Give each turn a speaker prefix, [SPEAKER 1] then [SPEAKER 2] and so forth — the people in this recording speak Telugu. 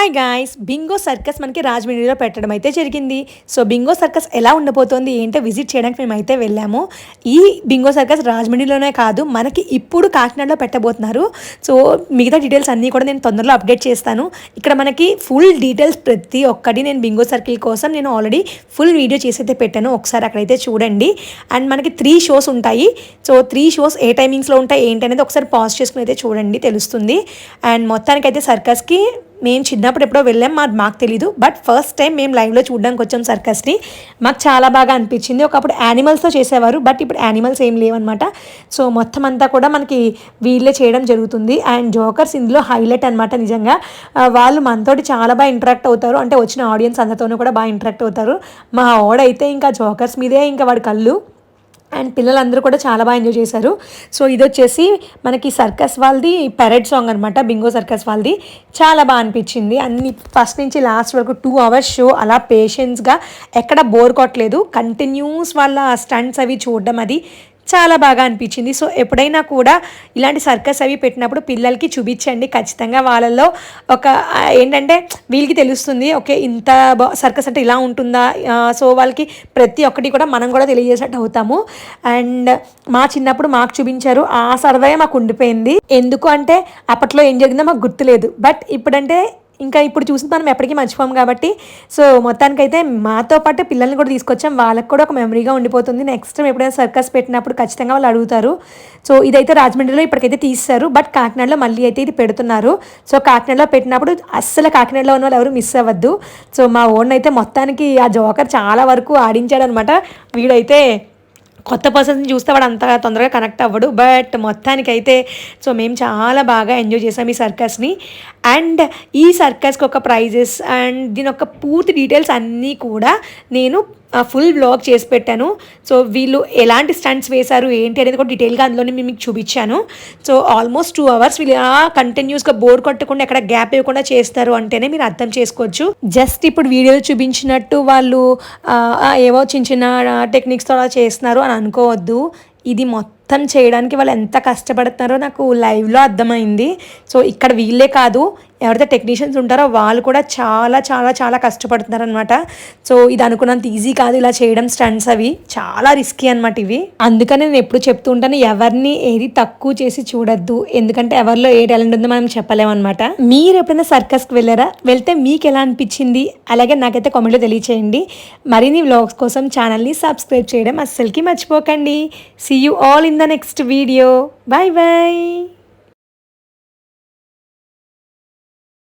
[SPEAKER 1] హాయ్ గాయ్స్, బింగో సర్కస్ మనకి రాజమండ్రిలో పెట్టడం అయితే జరిగింది. సో బింగో సర్కస్ ఎలా ఉండబోతోంది ఏంటో విజిట్ చేయడానికి మేమైతే వెళ్ళాము. ఈ బింగో సర్కస్ రాజమండ్రిలోనే కాదు, మనకి ఇప్పుడు కాకినాడలో పెట్టబోతున్నారు. సో మిగతా డీటెయిల్స్ అన్నీ కూడా నేను తొందరలో అప్డేట్ చేస్తాను. ఇక్కడ మనకి ఫుల్ డీటెయిల్స్ ప్రతి ఒక్కటి నేను బింగో సర్కిల్ కోసం నేను ఆల్రెడీ ఫుల్ వీడియో చేసి అయితే పెట్టాను. ఒకసారి అక్కడైతే చూడండి. అండ్ మనకి 3 షోస్ ఉంటాయి. సో 3 షోస్ ఏ టైమింగ్స్లో ఉంటాయి ఏంటి అనేది ఒకసారి పాజ్ చేసుకుని అయితే చూడండి, తెలుస్తుంది. అండ్ మొత్తానికైతే సర్కస్కి మేము చిన్నప్పుడు ఎప్పుడో వెళ్ళాం, మాకు తెలీదు. బట్ ఫస్ట్ టైం మేము లైవ్లో చూడడానికి వచ్చాం సర్కస్ని. మాకు చాలా బాగా అనిపించింది. ఒకప్పుడు యానిమల్స్తో చేసేవారు, బట్ ఇప్పుడు యానిమల్స్ ఏం లేవన్నమాట. సో మొత్తం అంతా కూడా మనకి వీళ్ళే చేయడం జరుగుతుంది. అండ్ జోకర్స్ ఇందులో హైలైట్ అనమాట. నిజంగా వాళ్ళు మనతోటి చాలా బాగా ఇంటరాక్ట్ అవుతారు. అంటే వచ్చిన ఆడియన్స్ అందరితోనూ కూడా బాగా ఇంటరాక్ట్ అవుతారు. మా ఓడైతే ఇంకా జోకర్స్ మీదే ఇంకా వాడి కళ్ళు. అండ్ పిల్లలందరూ కూడా చాలా బాగా ఎంజాయ్ చేశారు. సో ఇది వచ్చేసి మనకి సర్కస్ వాళ్ళది పెరెడ్ సాంగ్ అనమాట. బింగో సర్కస్ వాళ్ళది చాలా బాగా అనిపించింది. అన్ని ఫస్ట్ నుంచి లాస్ట్ వరకు 2 అవర్స్ షో అలా పేషెన్స్గా ఎక్కడ బోర్ కొట్టలేదు. కంటిన్యూస్ వాళ్ళ స్టంట్స్ అవి చూడడం అది చాలా బాగా అనిపించింది. సో ఎప్పుడైనా కూడా ఇలాంటి సర్కస్ అవి పెట్టినప్పుడు పిల్లలకి చూపించండి ఖచ్చితంగా. వాళ్ళల్లో ఒక ఏంటంటే వీళ్ళకి తెలుస్తుంది, ఓకే ఇంత సర్కస్ అంటే ఇలా ఉంటుందా. సో వాళ్ళకి ప్రతి ఒక్కటి కూడా మనం కూడా తెలియజేసేట్టు అవుతాము. అండ్ మా చిన్నప్పుడు మాకు చూపించారు, ఆ సరదా మాకు ఉండిపోయింది. ఎందుకు అంటే అప్పట్లో ఏం జరిగిందో మాకు గుర్తులేదు. బట్ ఇప్పుడంటే ఇంకా ఇప్పుడు చూసి మనం ఎప్పటికీ మర్చిపోము కాబట్టి. సో మొత్తానికైతే మాతో పాటు పిల్లల్ని కూడా తీసుకొచ్చాం. వాళ్ళకి కూడా ఒక మెమరీగా ఉండిపోతుంది. నెక్స్ట్ టైం ఎప్పుడైనా సర్కస్ పెట్టినప్పుడు ఖచ్చితంగా వాళ్ళు అడుగుతారు. సో ఇదైతే రాజమండ్రిలో ఇప్పటికైతే తీస్తారు, బట్ కాకినాడలో మళ్ళీ అయితే ఇది పెడుతున్నారు. సో కాకినాడలో పెట్టినప్పుడు అస్సలు కాకినాడలో ఉన్న వాళ్ళు ఎవరు మిస్ అవ్వద్దు. సో మా ఓన్ అయితే మొత్తానికి ఆ జోకర్ చాలా వరకు ఆడించాడు అనమాట. వీడైతే కొత్త పర్సన్స్ని చూస్తే వాడు అంత తొందరగా కనెక్ట్ అవ్వడు. బట్ మొత్తానికైతే సో మేము చాలా బాగా ఎంజాయ్ చేసాం ఈ సర్కస్ని. అండ్ ఈ సర్కస్కి ఒక ప్రైజెస్ అండ్ దీని యొక్క పూర్తి డీటెయిల్స్ అన్నీ కూడా నేను ఫుల్ వ్లాగ్ చేసి పెట్టాను. సో వీళ్ళు ఎలాంటి స్టంట్స్ వేశారు ఏంటి అనేది కూడా డీటెయిల్గా అందులోనే మేము మీకు చూపించాను. సో ఆల్మోస్ట్ 2 అవర్స్ వీళ్ళు కంటిన్యూస్గా బోర్ కొట్టకుండా ఎక్కడ గ్యాప్ ఇవ్వకుండా చేస్తారు అంటేనే మీరు అర్థం చేసుకోవచ్చు. జస్ట్ ఇప్పుడు వీడియోలో చూపించినట్టు వాళ్ళు ఏవో చిన్న చిన్న టెక్నిక్స్తో అలా చేస్తున్నారు అని అనుకోవద్దు. ఇది మొత్తం చేయడానికి వాళ్ళు ఎంత కష్టపడుతున్నారో నాకు లైవ్లో అర్థమైంది. సో ఇక్కడ వీళ్ళే కాదు, ఎవరైతే టెక్నీషియన్స్ ఉంటారో వాళ్ళు కూడా చాలా చాలా చాలా కష్టపడుతున్నారు అనమాట. సో ఇది అనుకున్నంత ఈజీ కాదు ఇలా చేయడం. స్టంట్స్ అవి చాలా రిస్కీ అనమాట ఇవి. అందుకని నేను ఎప్పుడు చెప్తూ ఉంటాను, ఎవరిని ఏది తక్కువ చేసి చూడొద్దు. ఎందుకంటే ఎవరిలో ఏ టాలెంట్ ఉందో మనం చెప్పలేమన్నమాట. మీరు ఎప్పుడైనా సర్కస్కి వెళ్ళారా? వెళ్తే మీకు ఎలా అనిపించింది అలాగే నాకైతే కామెంట్లో తెలియచేయండి. మరిన్ని వ్లాగ్స్ కోసం ఛానల్ని సబ్స్క్రైబ్ చేయడం అస్సలకి మర్చిపోకండి. See you all in the next video. Bye bye.